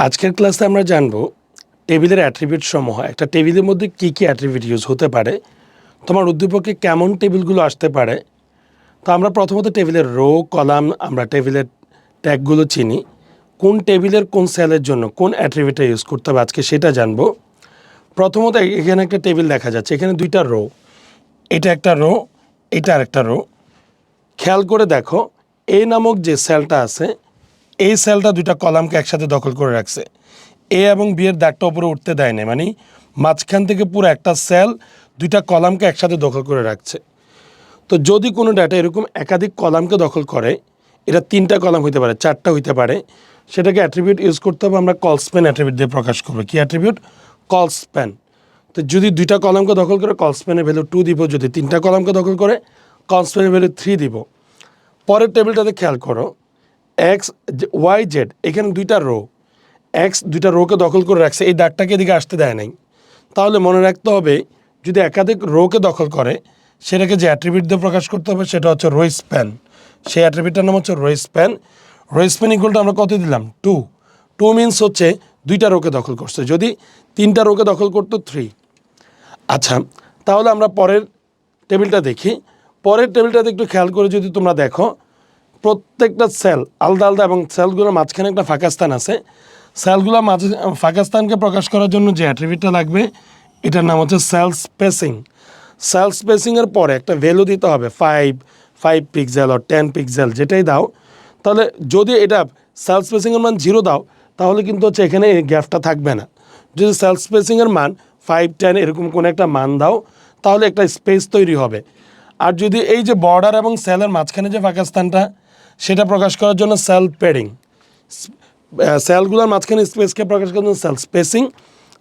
আজকের ক্লাসে আমরা জানব টেবিলের অ্যাট্রিবিউট সমূহ। একটা টেবিলের মধ্যে কী কী অ্যাট্রিবিউট ইউজ হতে পারে, তোমার উদ্দীপকে কেমন টেবিলগুলো আসতে পারে। তো আমরা প্রথমত টেবিলের রো কলাম, আমরা টেবিলের ট্যাগগুলো চিনি, কোন টেবিলের কোন সেলের জন্য কোন অ্যাট্রিবিউটটা ইউজ করতে হবে আজকে সেটা জানবো। প্রথমত এখানে একটা টেবিল দেখা যাচ্ছে, এখানে দুইটা রো, এটা একটা রো, এটা আরেকটা রো। খেয়াল করে দেখো, এ নামক যে সেলটা আছে এই সেলটা দুইটা কলামকে একসাথে দখল করে রাখছে। এ এবং বি এর দাগটা উপরে উঠতে দেয় না, মানে মাঝখান থেকে পুরো একটা সেল দুইটা কলামকে একসাথে দখল করে রাখছে। তো যদি কোনো ডাটা এরকম একাধিক কলামকে দখল করে, এটা তিনটা কলাম হইতে পারে, চারটা হইতে পারে, সেটাকে অ্যাট্রিবিউট ইউজ করতে হবে। আমরা কলস্প্যান অ্যাট্রিবিউট দিয়ে প্রকাশ করবো। কি অ্যাট্রিবিউট? কলস্প্যান। তো যদি দুইটা কলামকে দখল করে কলস্প্যানের ভ্যালু 2 দিব, যদি তিনটা কলামকে দখল করে কলস্প্যানের ভ্যালু 3 দিব। পরের টেবিলটাতে খেয়াল করো, এক্স ওয়াই জেড, এখানে দুইটা রো, এক্স দুইটা রোকে দখল করে রাখছে, এই দাগটাকে এদিকে আসতে দেয় নাই। তাহলে মনে রাখতে হবে, যদি একাধিক রোকে দখল করে সেটাকে যে অ্যাট্রিবিউট দিয়ে প্রকাশ করতে হবে সেটা হচ্ছে রো স্প্যান। সেই অ্যাট্রিবিউটটার নাম হচ্ছে রো স্প্যান। রো স্প্যান ইকুয়ালটা আমরা কত দিলাম? 2 মিনস হচ্ছে দুইটা রোকে দখল করছে, যদি তিনটা রোকে দখল করতো 3। আচ্ছা, তাহলে আমরা পরের টেবিলটা দেখি। পরের টেবিলটাতে একটু খেয়াল করে যদি তোমরা দেখো, প্রত্যেকটা সেল আলাদা আলাদা এবং সেলগুলোর মাঝখানে একটা ফাঁকা স্থান আছে। সেলগুলোর মাঝে ফাঁকা স্থানকে প্রকাশ করার জন্য যে অ্যাট্রিবিউটটা লাগবে এটার নাম হচ্ছে সেল স্পেসিং। সেল স্পেসিংয়ের পরে একটা ভ্যালু দিতে হবে, 5 পিক্সেল আর 10 পিক্সেল, যেটাই দাও। তাহলে যদি এটা সেল স্পেসিংয়ের মান 0 দাও তাহলে কিন্তু হচ্ছে এখানে এই গ্যাপটা থাকবে না। যদি সেল স্পেসিংয়ের মান 5, 10 এরকম কোনো একটা মান দাও তাহলে একটা স্পেস তৈরি হবে। আর যদি এই যে বর্ডার এবং সেলের মাঝখানে যে ফাঁকা স্থানটা, সেটা প্রকাশ করার জন্য সেল প্যাডিং, সেলগুলোর মাঝখানে স্পেসকে প্রকাশ করার জন্য সেল স্পেসিং,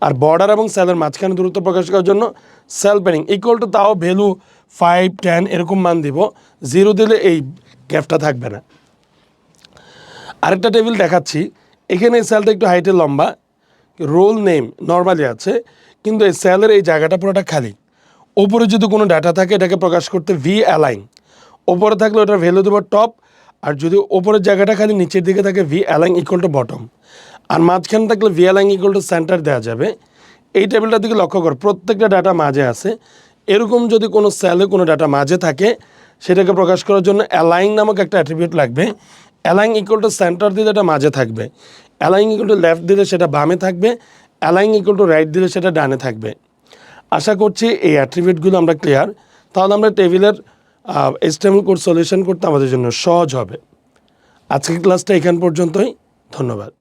আর বর্ডার এবং সেলের মাঝখানে দূরত্ব প্রকাশ করার জন্য সেল প্যাডিং। ইকুয়াল টু তাও ভ্যালু 5, 10 এরকম মান দিব, 0 দিলে এই গ্যাপটা থাকবে না। আরেকটা টেবিল দেখাচ্ছি, এখানে এই সেলটা একটু হাইটে লম্বা, রোল নেম নর্মালি আছে, কিন্তু এই সেলের এই জায়গাটা পুরোটা খালি। ওপরে যদি কোনো ডাটা থাকে এটাকে প্রকাশ করতে ভি অ্যালাইন, ওপরে থাকলে ওটার ভ্যালু দেবো টপ, আর যদি ওপরের জায়গাটা খালি নিচের দিকে থাকে V align equal to bottom, আর মাঝখানে থাকলে V align equal to center দেওয়া যাবে। এই টেবিলটার দিকে লক্ষ্য কর, প্রত্যেকটা ডাটা মাঝে আছে। এরকম যদি কোনো সেলে কোনো ডাটা মাঝে থাকে সেটাকে প্রকাশ করার জন্য অ্যালাইন নামক একটা অ্যাট্রিবিউট লাগবে। অ্যালাইন ইকুয়াল টু সেন্টার দিলে এটা মাঝে থাকবে, অ্যালাইন ইকুয়াল টু লেফট দিলে সেটা বামে থাকবে, অ্যালাইন ইকুয়াল টু রাইট দিলে সেটা ডানে থাকবে। আশা করছি এই অ্যাট্রিবিউটগুলো আমরা ক্লিয়ার, তাহলে আমরা টেবিলের HTML কোড সলিউশন করতে আমাদের জন্য সহজ হবে। আজকের ক্লাসটা এখান পর্যন্তই, ধন্যবাদ।